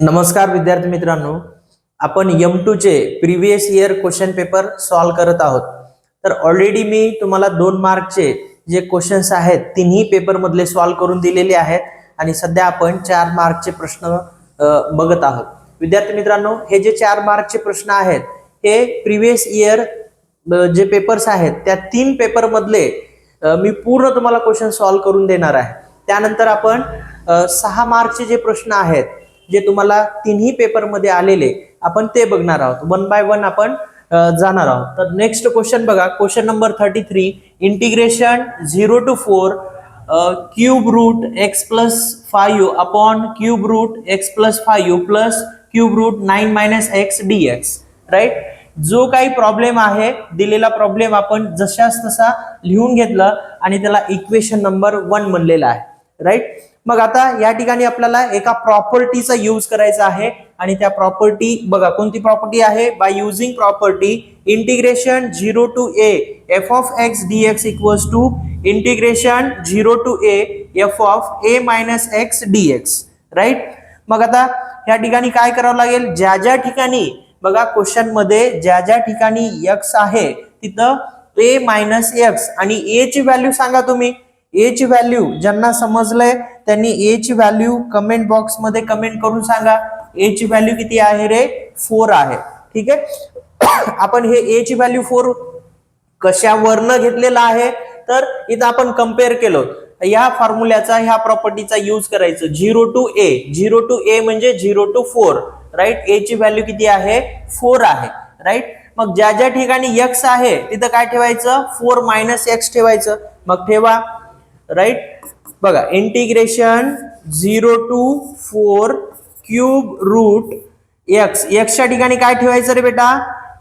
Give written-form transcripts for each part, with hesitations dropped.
नमस्कार विद्यार्थी मित्रांनो, आपण M2 चे previous year question paper solve करत आहोत। तर ऑलरेडी मी तुम्हाला 2 मार्कचे जे क्वेश्चन्स आहेत तिन्ही पेपर मधले सॉल्व करून दिलेले आहेत आणि सध्या आपण 4 मार्कचे प्रश्न बघत आहोत। विद्यार्थी मित्रांनो, हे जे 4 मार्कचे प्रश्न आहेत हे प्रीवियस इयर जे पेपर्स आहेत त्या 3 पेपर मधले मी पूर्ण तुम्हाला क्वेश्चन सॉल्व करून देणार आहे। त्यानंतर आपण 6 मार्कचे जे प्रश्न आहेत जे तुम्हाला तिन्ही पेपर मध्ये आलेले आपण ते बघणार आहोत। वन बाय वन आपण जाणार आहोत। तर नेक्स्ट क्वेश्चन बघा, question number 33, integration 0 to 4 cube root x plus 5 upon cube root x plus 5 plus cube root 9 minus x dx। Right, जो काही प्रॉब्लेम आहे दिलेला प्रॉब्लेम आपण जशास तसा लिहून घेतला आणि त्याला इक्वेशन नंबर 1 म्हणलेला आहे। राइट, मग आता या ठिकाणी आपल्याला एका प्रॉपर्टीचा यूज करायचा आहे आणि त्या प्रॉपर्टी बघा, कोणती प्रॉपर्टी आहे? By using property integration 0 to a f of x dx equals to integration 0 to a f of a minus x dx। Right, मग आता या ठिकाणी काय करावं लागेल? ज्या ज्या ठिकाणी बघा क्वेश्चन मध्ये ज्या ज्या ठिकाणी x आहे तिथं a minus x आणि a ची व्हॅल्यू सांगा तुम्ही। a ची व्हॅल्यू ज्यांना समजलंय त्यांनी a ची व्हॅल्यू कमेंट बॉक्स मध्ये कमेंट करून सांगा। a ची व्हॅल्यू किती आहे रे? 4 आहे। ठीक आहे, आपण हे a ची व्हॅल्यू 4 कशावरनं घेतलेला आहे तर इथं आपण कंपेअर केलो, या फॉर्म्युल्याचा ह्या प्रॉपर्टीचा यूज करायचं। 0 to a म्हणजे 0 to 4। राइट, a ची व्हॅल्यू किती आहे? 4 आहे। राइट, मग ज्या ज्या ठिकाणी x आहे तिथं काय ठेवायचं? 4 minus x ठेवायचं। मग ठेवा। राइट, बघा integration 0 to 4 cube root x, x च्या ठिकाणी काय ठेवायचं रे बेटा?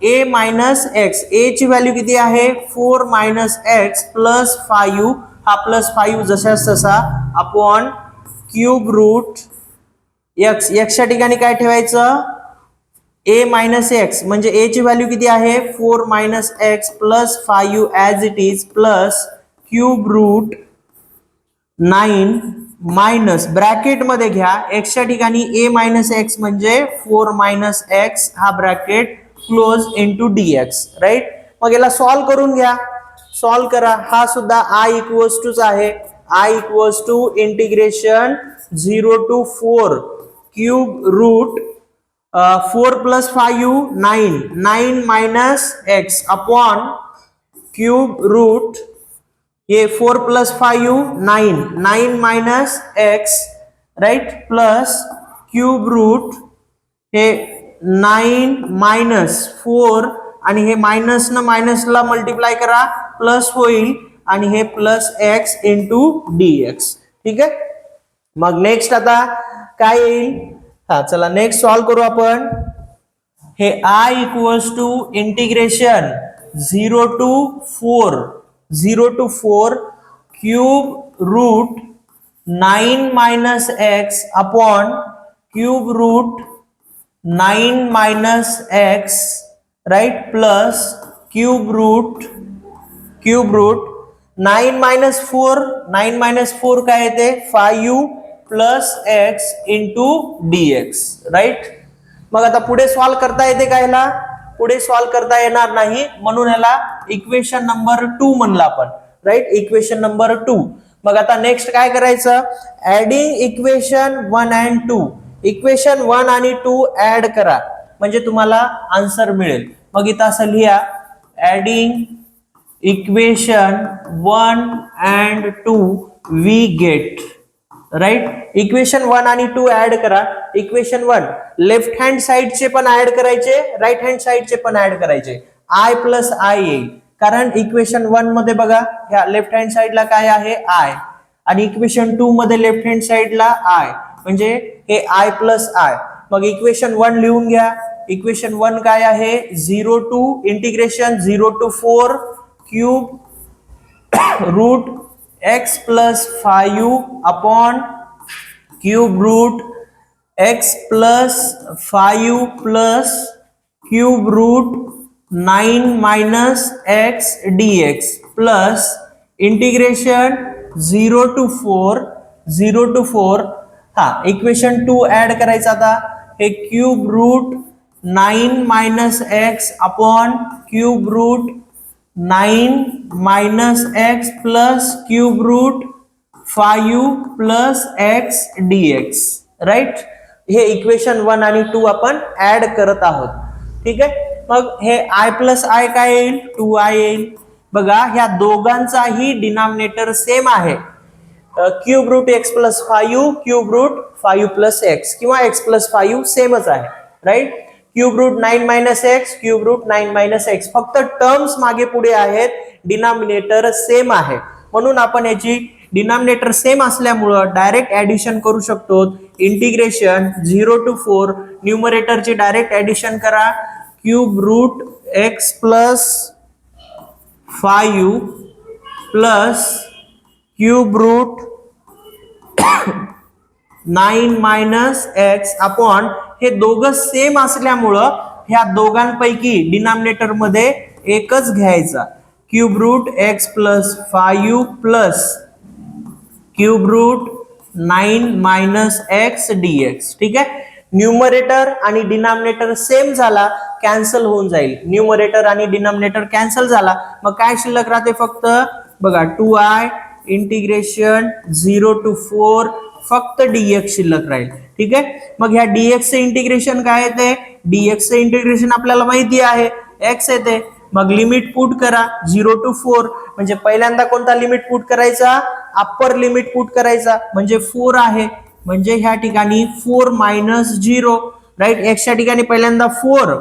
a minus x, a ची व्हॅल्यू किती आहे? 4 minus x प्लस 5, हा प्लस 5 जशास तसा upon cube root x, x च्या ठिकाणी काय ठेवायचं? a minus x म्हणजे a ची व्हॅल्यू किती आहे? 4 minus x plus 5 as it is plus cube root 9 minus bracket मध्ये घ्या x च्या ठिकाणी a minus x म्हणजे 4 minus x, हा bracket close into dx। Right, मग याला सॉल्व करून घ्या, सॉल्व करा। हा सुद्धा i इक्वल्स टू आहे, i equals to integration 0 to 4 cube root 4 plus 5 9 minus x upon cube root ये 4 plus 5 9 minus x, right, plus cube root हे 9 minus 4 आणि हे मायनस न मायनस ला मल्टिप्लाय करा प्लस होईल आणि हे प्लस x इंटू dx। ठीक आहे, मग नेक्स्ट आता काय येईल? हा चला नेक्स्ट सॉल्व करू आपण। हे i equals to integration 0 to 4 cube root 9 minus x upon cube root 9 minus x, right, plus cube root 9 minus 4 काय येते? 5 plus x into dx। Right, मग आता पुढे सॉल्व करता येते का? ह्याला पुढे सॉल्व करता येणार नाही, म्हणून ह्याला इक्वेशन नंबर 2 म्हणलं आपण। Right, equation number 2। मग आता नेक्स्ट काय करायचं? ऍडिंग इक्वेशन 1 and 2, इक्वेशन 1 आणि 2 ऍड करा म्हणजे तुम्हाला आन्सर मिळेल। मग इथं असं लिहा, adding equation 1 and 2 we get. Right, equation 1 आणि 2 ऍड करा। इक्वेशन 1 लेफ्ट हँड साइडचे पण ऍड करायचे, राइट हँड साइडचे पण ऍड करायचे। i प्लस i येईल, कारण इक्वेशन 1 मध्ये बघा ह्या लेफ्ट हँड साइडला काय आहे? i, आणि इक्वेशन 2 मध्ये लेफ्ट हँड साइडला i म्हणजे हे i प्लस i। मग इक्वेशन 1 लिहून घ्या। इक्वेशन 1 काय आहे? 0 to integration 0 to 4 cube root x plus 5 upon cube root x plus 5 plus cube root 9 minus x dx plus integration 0 to 4 हा इक्वेशन 2 ऍड करायचा। आता हे cube root 9 minus X upon cube root 9 minus X plus cube root 5 plus X dx, right. हे equation 1 आणि 2 आपण add करत आहोत. ठीक आहे. मग हे i प्लस आय काय येईल, 2i येईल. बघा ह्या दोघांचाही डिनॉमिनेटर सेम आहे. Cube root X plus 5 cube root 5 plus X किंवा एक्स प्लस 5 सेमच आहे, right. Cube root 9 minus X cube root 9 minus X, फक्त टर्म्स मागे पुढे आहेत, डिनॉमिनेटर सेम आहे. म्हणून आपण याची डिनॉमिनेटर सेम असल्यामुळं डायरेक्ट ऍडिशन करू शकतो. इंटिग्रेशन 0 to 4 न्यूमरेटरची डायरेक्ट ऍडिशन करा. Cube root X plus 5 plus cube root 9 minus X upon हे दोघं सेम असल्यामुळं ह्या दोघांपैकी डिनॉमिनेटर मध्ये एकच घ्यायचा. Cube root X plus 5 plus cube root 9 minus X dx. ठीक आहे. न्यूमरेटर आणि डिनॉमिनेटर सेम झाला, कॅन्सल होऊन जाईल. न्यूमरेटर आणि डिनॉमिनेटर कॅन्सल झाला, मग काय शिल्लक राहते, फक्त बघा 2i इंटिग्रेशन 0 to 4 फक्त dx शिल्लक राहील. ठीक आहे. मग ह्या dx चे इंटिग्रेशन काय येते, dx चे इंटिग्रेशन आपल्याला माहिती आहे x येते. मग लिमिट पुट करा 0 to 4, म्हणजे पहिल्यांदा कोणता लिमिट पुट करायचा, अप्पर लिमिट पुट करायचा, म्हणजे 4 आहे. म्हणजे ह्या ठिकाणी 4 मायनस 0, राईट. एक्सच्या ठिकाणी पहिल्यांदा 4,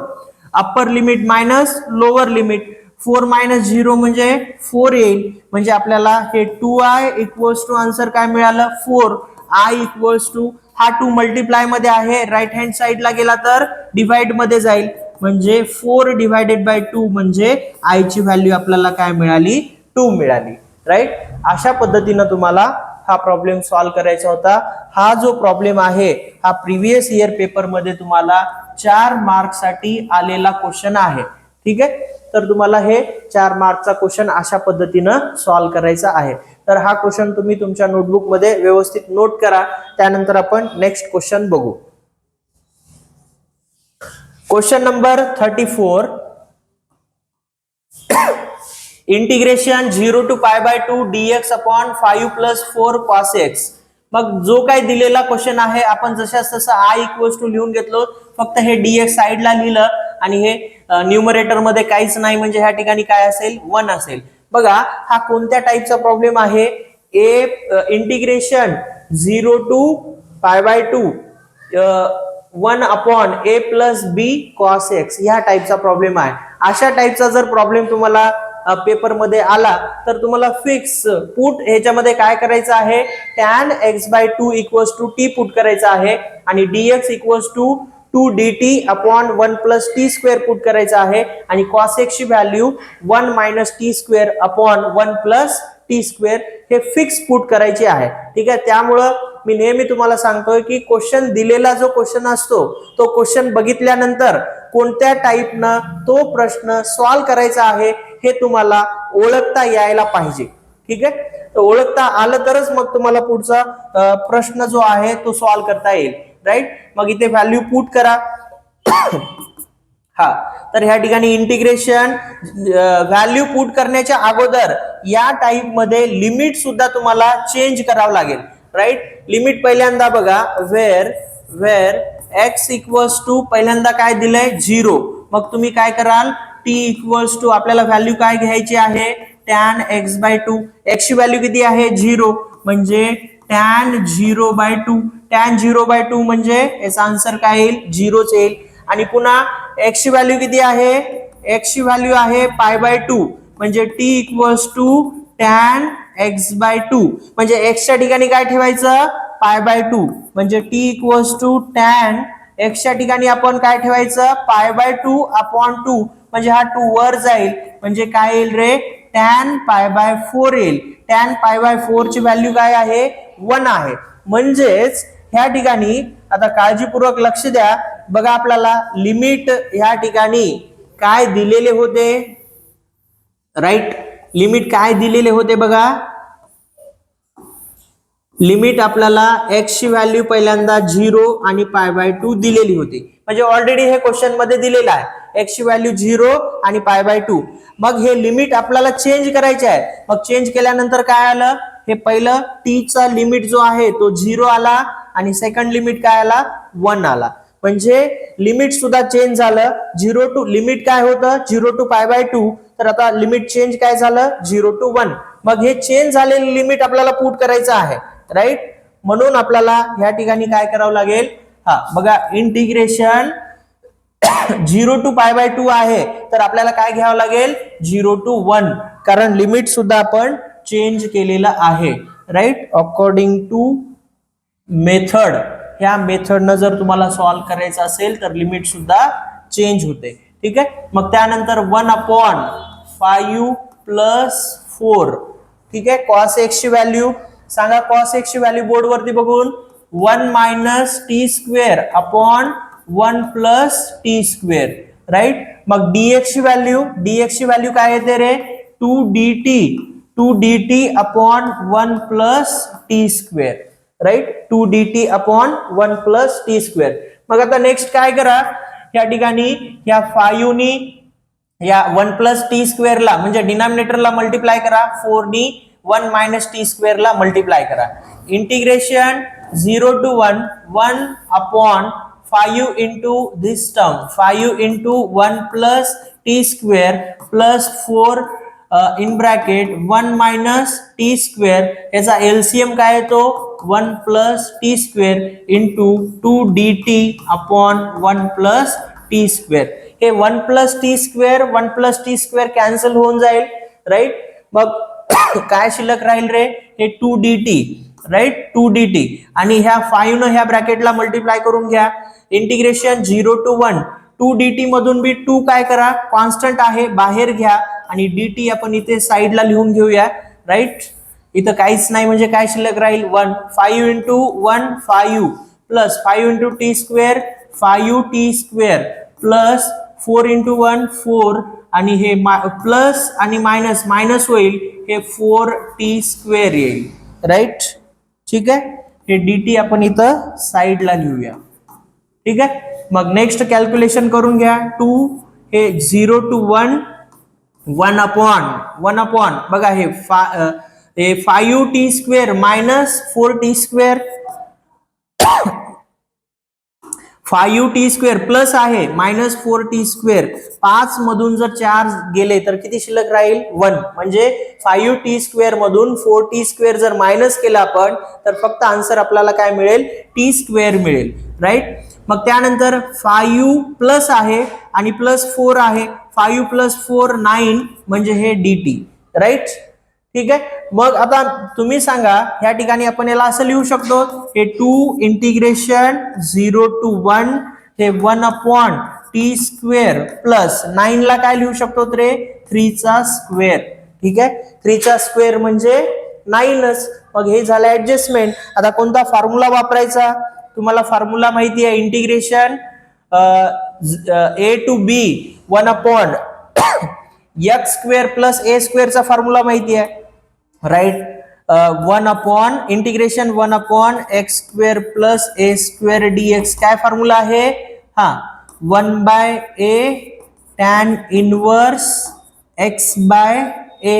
upper limit minus lower limit, 4 minus 0 म्हणजे 4 येईल. म्हणजे आपल्याला हे 2i इक्वल्स टू आन्सर काय मिळालं, 4. i इक्वल्स टू हा 2 मल्टिप्लाय मध्ये आहे, राईट हँड साइडला गेला तर डिवाइड मध्ये जाईल, म्हणजे 4 डिवायडेड बाय 2 म्हणजे i ची व्हॅल्यू आपल्याला काय मिळाली, 2 मिळाली, राईट. अशा पद्धतीनं तुम्हाला हा प्रॉब्लेम सॉल्व्ह करायचा होता. हा जो प्रॉब्लेम आहे हा प्रिव्हियस इयर पेपर मध्ये तुम्हाला 4 मार्क्ससाठी आलेला क्वेश्चन आहे. ठीक आहे. तर तुम्हाला हे 4 मार्कचा क्वेश्चन अशा पद्धतीनं सॉल्व्ह करायचा आहे. तर हा क्वेश्चन तुम्ही तुमच्या नोटबुक मध्ये व्यवस्थित नोट करा. त्यानंतर आपण नेक्स्ट क्वेश्चन बघू. Question number 34, integration 0 to pi by 2 dx upon 5 plus 4 cos x. मग जो काय दिलेला क्वेश्चन आहे आपण जशास तसं i इक्वल्स टू लिहून घेतलो, फक्त हे dx साइडला लिहिलं आणि हे न्यूमरेटर मध्ये काहीच नाही, म्हणजे ह्या ठिकाणी काय असेल, 1 असेल. बघा हा कोणत्या टाईपचा प्रॉब्लेम आहे, integration 0 to pi by 2 1 upon a plus B cos x ह्या टाईपचा प्रॉब्लेम आहे. अशा टाईपचा जर प्रॉब्लेम तुम्हाला पेपर मध्ये आला तर तुम्हाला फिक्स पुट ह्याच्यामध्ये काय करायचं आहे, tan x by 2 equals to t put करायचं आहे आणि dx equals to 2 dt upon 1 plus T square put करायचं आहे आणि cos x ची value 1 minus T square upon 1 plus T square हे फिक्स पुट करायचे आहे. ठीक आहे. त्यामुळं मी नेहमी तुम्हाला सांगतोय की क्वेश्चन दिलेला जो क्वेश्चन असतो तो क्वेश्चन बघितल्यानंतर कोणत्या टाईपनं तो प्रश्न सॉल्व्ह करायचा आहे हे तुम्हाला ओळखता यायला पाहिजे. ठीक आहे. तर ओळखता आलं तरच मग तुम्हाला पुढचा प्रश्न जो आहे तो सॉल्व्ह करता येईल, राईट. मग इथे व्हॅल्यू पुट करा. हा तर ह्या ठिकाणी इंटिग्रेशन व्हॅल्यू पुट करण्याच्या अगोदर या टाईप मध्ये लिमिट सुद्धा तुम्हाला चेंज करावं लागेल, राईट. लिमिट पहिल्यांदा बघा, वेअर x इक्वल्स टू पहिल्यांदा काय दिलंय 0, मग तुम्ही काय कराल, t इक्वल्स टू आपल्याला व्हॅल्यू काय घ्यायची आहे, tan x by 2, x ची व्हॅल्यू किती आहे 0, म्हणजे tan 0 by 2, tan 0 by 2 म्हणजे याचा आन्सर काय येईल, 0च येईल. आणि पुन्हा x ची व्हॅल्यू किती आहे, x ची व्हॅल्यू आहे पाय बाय 2, म्हणजे t equals to tan x by 2, म्हणजे x च्या ठिकाणी काय ठेवायचं, पाय बाय 2, म्हणजे t equals to tan x च्या ठिकाणी आपण काय ठेवायचं, पाय बाय 2 अपॉन 2, म्हणजे हा 2 वर जाईल, म्हणजे काय येईल रे, tan पाय बाय 4 येईल. tan पाय बाय 4 ची व्हॅल्यू काय आहे, 1 आहे. म्हणजेच ह्या ठिकाणी आता काळजीपूर्वक लक्ष द्या. बघा आपल्याला लिमिट ह्या ठिकाणी काय दिलेले होते, राईट. लिमिट काय दिलेले होते बघा, लिमिट आपल्याला x ची व्हॅल्यू पहिल्यांदा 0 आणि π/2 दिलेली होती, म्हणजे ऑलरेडी हे क्वेश्चन मध्ये दिलेलं आहे x ची व्हॅल्यू 0 आणि π/2. मग हे लिमिट आपल्याला चेंज करायचे आहे. मग चेंज केल्यानंतर काय आलं, हे पहिलं t चा लिमिट जो आहे तो 0 आला आणि सेकंड लिमिट काय आला 1 आला, म्हणजे लिमिट सुद्धा चेंज झालं. 0 टू लिमिट काय होतं 0 टू π/2, तर आता लिमिट चेंज काय झालं 0 टू 1. मग हे चेंज झालेले लिमिट आपल्याला पुट करायचं आहे, राईट. म्हणून आपल्याला या ठिकाणी काय करावं लागेल, हा बघा इंटिग्रेशन 0 टू π/2 आहे, तर आपल्याला काय घ्यावं लागेल 0 टू 1, कारण लिमिट सुद्धा आपण चेंज केलेलं आहे, राईट. अकॉर्डिंग टू मेथड, ह्या मेथडनं जर तुम्हाला सॉल्व्ह करायचं असेल तर लिमिट सुद्धा चेंज होते, ठीक आहे. मग त्यानंतर 1/5 प्लस 4, ठीक आहे. cos x ची व्हॅल्यू सांगा, cos x ची व्हॅल्यू बोर्ड वरती बघून 1 minus T square upon 1 plus T square, right. मग dx ची व्हॅल्यू काय येते रे 2dt upon 1 plus T square, right. 2dt upon 1 plus T square. मग आता नेक्स्ट काय करा, या ठिकाणी या 5 नी या 1 प्लस टी स्क्वेअरला म्हणजे डिनॉमिनेटरला मल्टिप्लाय करा, 4 नी 1 मायनस टी स्क्वेअरला मल्टिप्लाय करा. Integration 0 to 1 upon 5 into this term 5 into 1 plus T square plus 4 in bracket 1 minus T square, याचा एलसीएम काय येतो 1 plus T square into 2dt upon 1 plus T square. हे 1 प्लस टी स्क्वेअर कॅन्सल होऊन जाईल, right. मग काय शिल्लक राहील रे, हे 2dt, राईट. 2dt आणि ह्या 5 न ह्या ब्रॅकेटला मल्टिप्लाय करून घ्या. इंटिग्रेशन 0 टू 1 2dt मधून बी 2 काय करा कॉन्स्टंट आहे बाहेर घ्या आणि dt आपण इथे साइडला लिहून घेऊया, राईट. इथं काहीच नाही म्हणजे काय शिल्लक राहील 1. 5 into 1 5 plus 5 into T square 5t square plus 4 into 1 4 आणि हे प्लस आणि मायनस मायनस होईल, हे 4t स्क्वेअर येईल, राईट. ठीक आहे. हे dt आपण इथं साइडला लिहूया, ठीक आहे. मग नेक्स्ट कॅल्क्युलेशन करून घ्या. 2 हे 0 टू 1 अपॉन बघा हे 5t square minus 4t square 5t square plus आहे मायनस 4t स्क्वेअर. 5 मधून जर 4 गेले तर किती शिल्लक राहील 1, म्हणजे 5t स्क्वेअर मधून 4t स्क्वेअर जर मायनस केला आपण तर फक्त आन्सर आपल्याला काय मिळेल t स्क्वेअर मिळेल, राईट. मग त्यानंतर 5 प्लस आहे आणि प्लस 4 आहे, 5 प्लस 4 9 म्हणजे हे dt, राईट. ठीक आहे. मग आता तुम्ही सांगा या ठिकाणी आपण याला असं लिहू शकतो, हे 2 इंटिग्रेशन 0 टू 1 हे 1 अपॉन टी स्क्वेअर प्लस 9 ला काय लिहू शकतो रे 3 चा स्क्वेअर, ठीक आहे. 3 चा स्क्वेअर म्हणजे 9च. मग हे झालं ऍडजस्टमेंट. आता कोणता फॉर्म्युला वापरायचा, तुम्हाला फॉर्म्युला माहिती आहे integration a to b 1 upon x square plus a square चा फॉर्म्युला माहिती आहे, right. 1 upon integration 1 upon x square plus a square dx काय फॉर्म्युला आहे, हा 1/a tan inverse x by a,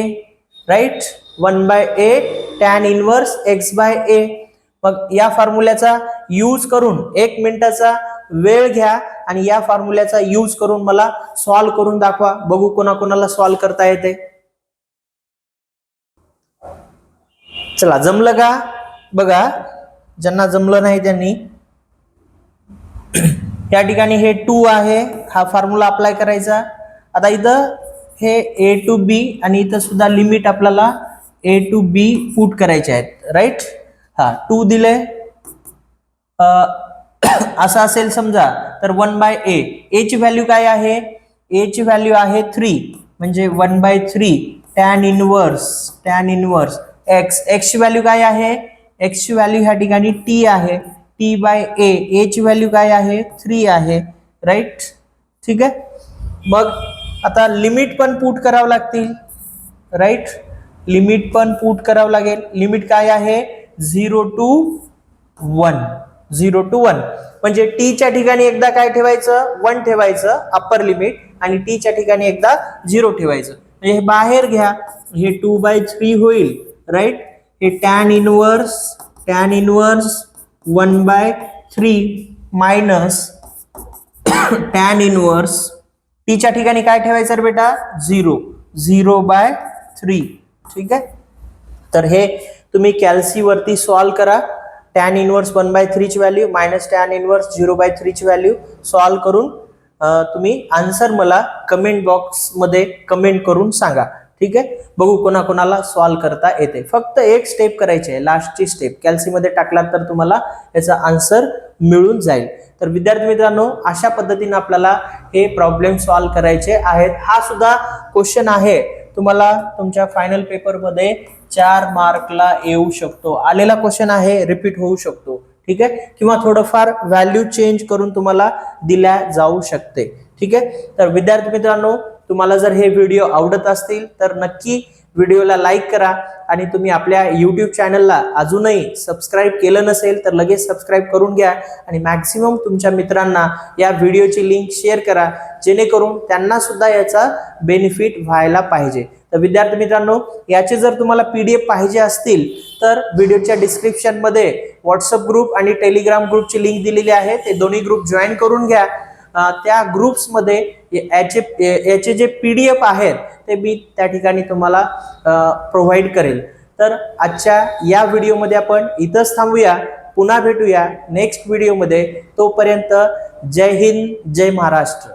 right. 1/a tan inverse x by a. मग या फॉर्म्युल्याचा use करून 1 मिनिटाचा वेळ घ्या आणि या फॉर्म्युल्याचा यूज करून मला सॉल्व्ह करून दाखवा, बघू कोणाकोणाला सॉल्व्ह करता येते. चला जमलं का बघा, ज्यांना जमलं नाही त्यांनी या ठिकाणी हे 2 आहे, हा फॉर्म्युला अप्लाय करायचा. आता इथं हे a टू b आणि इथं सुद्धा लिमिट आपल्याला a टू b पुट करायचे आहेत, राईट. हा 2 दिले असं असेल समजा तर 1/a ची व्हॅल्यू काय आहे, a ची व्हॅल्यू आहे 3 म्हणजे 1/3 tan इनवर्स x ची व्हॅल्यू काय आहे, x ची व्हॅल्यू ह्या ठिकाणी t आहे, t/a ची व्हॅल्यू काय आहे 3 आहे, राईट. ठीक आहे. मग आता लिमिट पण पुट करावं लागतील, राईट. लिमिट पण पुट करावं लागेल. लिमिट काय आहे 0 to 1, 0 to 1. म्हणजे टी च्या ठिकाणी एकदा काय ठेवायचं, 1 ठेवायचं अप्पर लिमिट, आणि टी च्या ठिकाणी एकदा 0 ठेवायचं. म्हणजे हे बाहेर घ्या, हे 2/3 होईल, राईट. हे tan inverse 1/3 minus tan inverse T च्या ठिकाणी काय ठेवायचं रे बेटा, 0/3. ठीक आहे. तर हे तुम्ही कॅल्सी वरती सॉल्व करा. tan इनवर्स 1/3 ची व्हॅल्यू मायनस tan इनवर्स 0/3 ची व्हॅल्यू सॉल्व करून तुम्ही आन्सर मला कमेंट बॉक्स मध्ये कमेंट करून सांगा. ठीक आहे. बघू कोणाकोणाला सॉल्व करता येते. फक्त एक स्टेप करायची आहे, लास्टची स्टेप. कॅल्सी मध्ये टाकलात तर तुम्हाला याचा आन्सर मिळून जाईल. तर विद्यार्थी मित्रांनो, अशा पद्धतीने आपल्याला हे प्रॉब्लेम सॉल्व करायचे आहेत. हा सुद्धा क्वेश्चन आहे तुम्हाला तुमच्या फायनल पेपर मध्ये 4 मार्कला येऊ शकतो. आलेला क्वेश्चन आहे, रिपीट होऊ शकतो. ठीक आहे. किंवा थोडंफार व्हॅल्यू चेंज करून तुम्हाला दिल्या जाऊ शकते. ठीक आहे. तर विद्यार्थी मित्रांनो, तुम्हाला जर हे व्हिडिओ आवडत असतील तर नक्की व्हिडिओला लाईक करा, आणि तुम्ही आपल्या YouTube चॅनलला अजूनही सबस्क्राईब केलं नसेल तर लगेच सबस्क्राईब करून घ्या, आणि मॅक्सिमम तुमच्या मित्रांना या व्हिडिओची लिंक शेअर करा, जेणेकरून त्यांना सुद्धा याचा बेनिफिट व्हायला पाहिजे. तर विद्यार्थी मित्रांनो, याचे जर तुम्हाला PDF पाहिजे असतील तर व्हिडिओच्या डिस्क्रिप्शन मध्ये व्हॉट्सअप ग्रुप आणि टेलिग्राम ग्रुपची लिंक दिलेली आहे. ते दोन्ही ग्रुप जॉईन करून घ्या. त्या ग्रुप्स मध्ये याचे जे PDF आहेत ते मी त्या ठिकाणी तुम्हाला प्रोव्हाइड करेल. तर आजच्या या व्हिडिओमध्ये आपण इथंच थांबूया. पुन्हा भेटूया नेक्स्ट व्हिडिओमध्ये. तोपर्यंत जय हिंद, जय महाराष्ट्र.